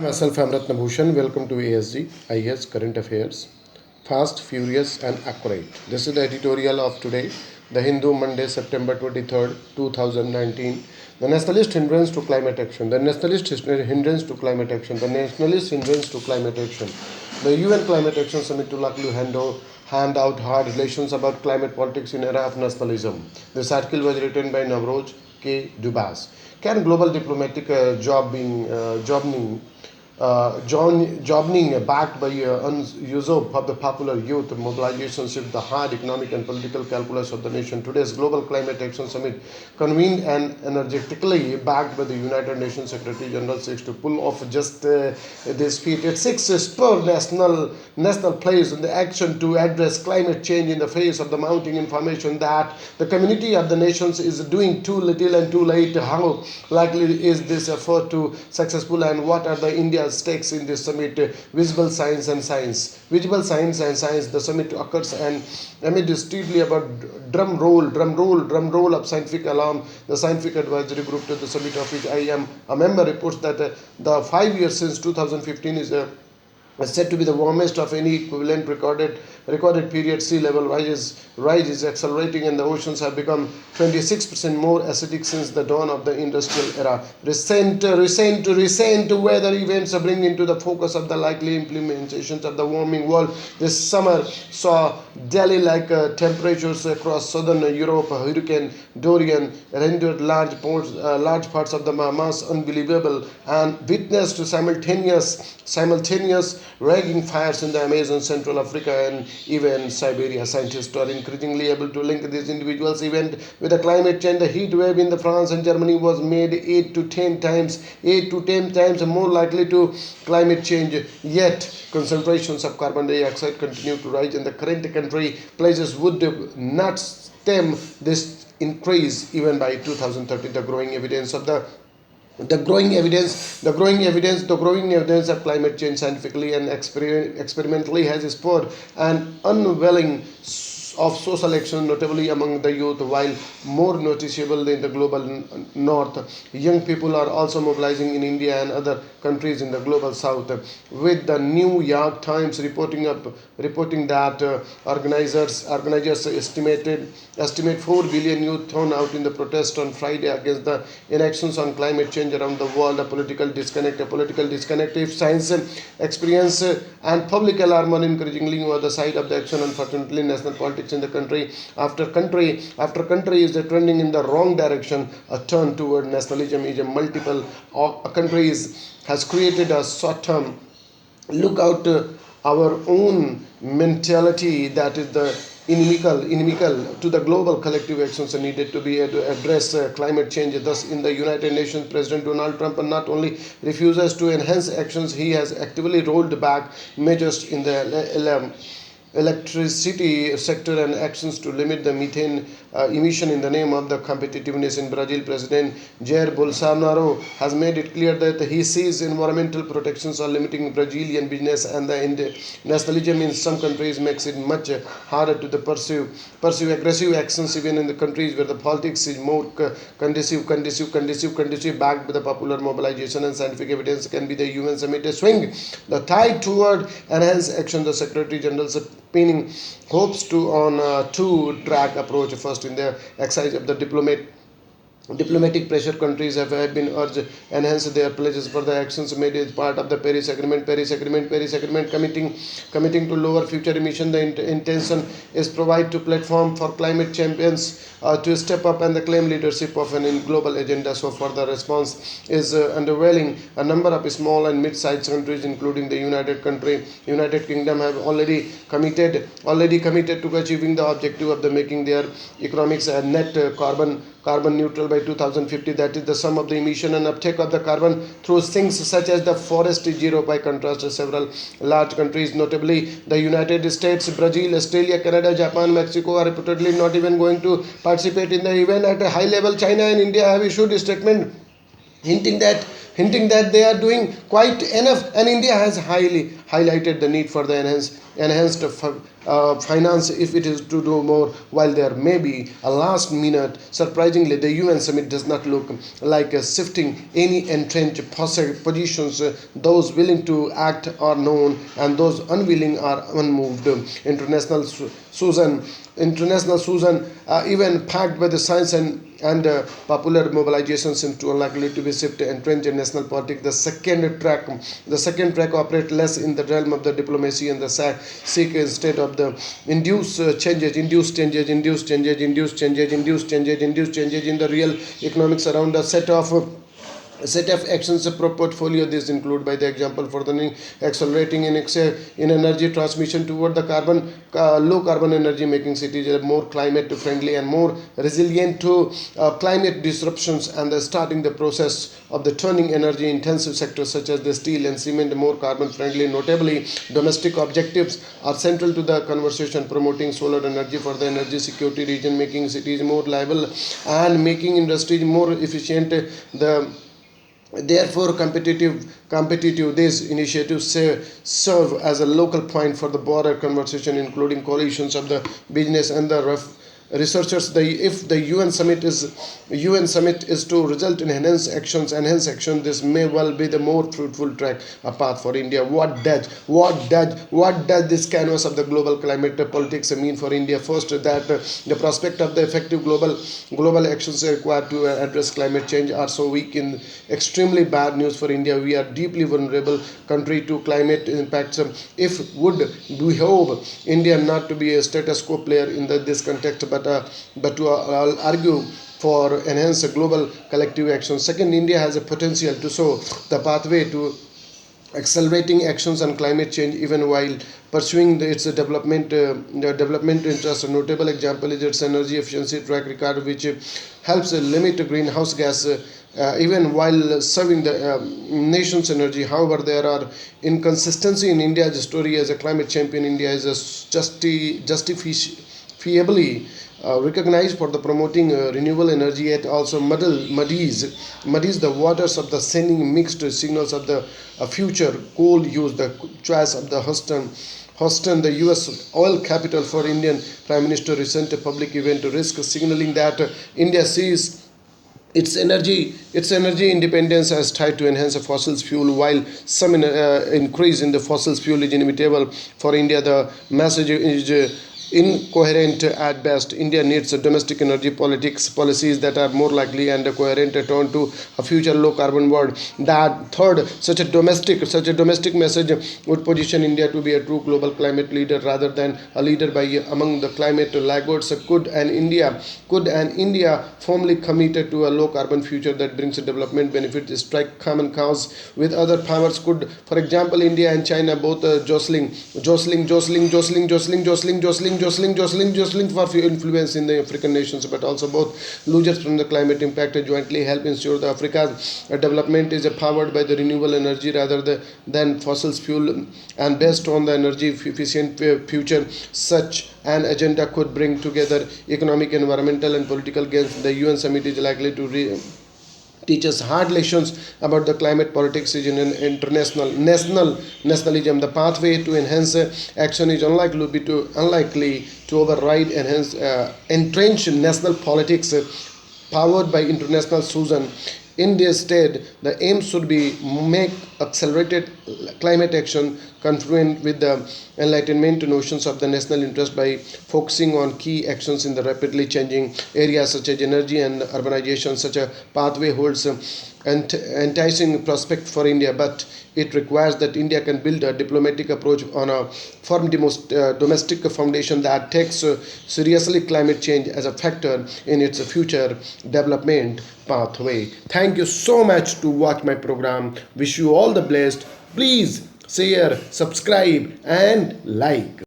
Myself, I'm R.BHUSHAN. Welcome to ASG IAS Current Affairs. Fast, furious, and accurate. This is the editorial of today, the Hindu, Monday, September 23rd, 2019. The nationalist hindrance to climate action. The nationalist hindrance to climate action. The nationalist hindrance to climate action. The UN Climate Action Summit to luckily hand out hard relations about climate politics in era of nationalism. This article was written by Navroj K. Dubas. Can global diplomatic jobbing backed by use of the popular youth mobilization shift the hard economic and political calculus of the nation. Today's Global Climate Action Summit, convened and energetically backed by the United Nations Secretary General, seeks to pull off just this feat. It seeks to spur national pledge in the action to address climate change in the face of the mounting information that the community of the nations is doing too little and too late. How likely is this effort to successful, and what are the India's stakes in this summit? Visible signs and science. Visible signs and science. The summit occurs and amid steadily about drum roll of scientific alarm. The scientific advisory group to the summit, of which I am a member, reports that the 5 years since 2015 is said to be the warmest of any equivalent recorded period. Sea level rise is accelerating, and the oceans have become 26% more acidic since the dawn of the industrial era. Recent weather events bring into the focus of the likely implementations of the warming world. This summer saw Delhi-like temperatures across southern Europe. Hurricane Dorian rendered large parts of the Maas unbelievable and witnessed simultaneous raging fires in the Amazon, Central Africa, and even Siberia. Scientists are increasingly able to link these individuals' event with the climate change. The heat wave in the France and Germany was made 8 to 10 times more likely to climate change. Yet concentrations of carbon dioxide continue to rise, and the current country pledges would not stem this increase even by 2030. The growing evidence of climate change scientifically and experimentally has spurred an unwilling of social action, notably among the youth, while more noticeable in the global north. Young people are also mobilizing in India and other countries in the global south, with the New York Times reporting that organizers estimate 4 billion youth thrown out in the protest on Friday against the inactions on climate change around the world. A political disconnect if science, experience, and public alarm are increasingly on the side of the action. Unfortunately, national politics in the country after country is trending in the wrong direction. A turn toward nationalism is a multiple countries has created a short-term look out our own mentality that is the inimical to the global collective actions needed to be to address climate change. Thus, in the United Nations, President Donald Trump not only refuses to enhance actions, he has actively rolled back measures in the electricity sector and actions to limit the methane emission in the name of the competitiveness. In Brazil, President Jair Bolsonaro has made it clear that he sees environmental protections are limiting Brazilian business, and the nationalism in some countries makes it much harder to pursue aggressive actions even in the countries where the politics is more conducive, backed by the popular mobilization and scientific evidence. Can be the UN summit swing the tide toward enhanced action. The Secretary General's pinning hopes to on two-track approach. First, in the exercise of the diplomatic pressure, countries have been urged to enhance their pledges for the actions made as part of the Paris Agreement, committing to lower future emission. The intention is provide to platform for climate champions to step up and claim leadership of an global agenda. So far, the response is underwhelming. A number of small and mid-sized countries, including the United Kingdom, have already committed to achieving the objective of making their economics net carbon neutral by 2050. That is the sum of the emission and uptake of the carbon through things such as the forest zero. By contrast, several large countries, notably the United States, Brazil, Australia, Canada, Japan, Mexico, are reportedly not even going to participate in the event at a high level. China and India have issued a statement hinting that hinting that they are doing quite enough, and India has highly highlighted the need for the enhanced finance if it is to do more. While there may be a last minute, surprisingly, the UN summit does not look like shifting any entrenched positions. Those willing to act are known, and those unwilling are unmoved. Susan, International Susan, even packed by the science and popular mobilization seems to unlikely to be shifted entrenched in national politics. The second track operates less in the realm of the diplomacy and the seek instead of the induce changes in the real economics around a set of actions portfolio. This include by the example for the accelerating in energy transmission toward the low carbon energy, making cities more climate friendly and more resilient to climate disruptions, and starting the process of the turning energy intensive sectors such as the steel and cement more carbon friendly. Notably, domestic objectives are central to the conversation, promoting solar energy for the energy security region, making cities more reliable and making industries more efficient. The Therefore, competitive these initiatives serve as a local point for the broader conversation, including coalitions of the business and the researchers. If the UN summit is to result in enhanced action, this may well be the more fruitful track path for India. What does this canvas of the global climate politics mean for India? First, that the prospect of the effective global actions required to address climate change are so weak. In extremely bad news for India. We are deeply vulnerable country to climate impacts. If would behoove India not to be a status quo player in this context, but to argue for enhanced global collective action. Second, India has a potential to show the pathway to accelerating actions on climate change even while pursuing its development interests. A notable example is its energy efficiency track record, which helps limit greenhouse gas even while serving the nation's energy. However, there are inconsistency in India's story as a climate champion. India is a justifiably recognized for the promoting renewable energy, yet also muddies the waters of the sending mixed signals of the future coal use. The choice of the Houston, the U.S. oil capital for Indian Prime Minister, recent public event risk signaling that India sees its energy independence as tied to enhance the fossil fuel. While some increase in the fossil fuel is inevitable for India, the message is incoherent at best. India needs domestic energy policies that are more likely and coherent return to a future low carbon world. That third, such a domestic message would position India to be a true global climate leader rather than a leader by among the climate laggards. Could an India firmly committed to a low carbon future that brings development benefits strike common cause with other powers? Could, for example, India and China both jostling for influence in the African nations, but also both losers from the climate impact, jointly help ensure the Africa's development is powered by the renewable energy rather than fossil fuel, and based on the energy efficient future. Such an agenda could bring together economic, environmental, and political gains. The UN summit is likely to teach us hard lessons about the climate politics is in an nationalism. The pathway to enhance action is unlikely to override entrenched national politics powered by international Susan. In this state, the aim should be make accelerated climate action confluent with the enlightenment notions of the national interest by focusing on key actions in the rapidly changing areas such as energy and urbanization. Such a pathway holds enticing prospect for India, but it requires that India can build a diplomatic approach on a firm domestic foundation that takes seriously climate change as a factor in its future development pathway. Thank you so much to watch my program. Wish you all the best. Please share, subscribe, and like.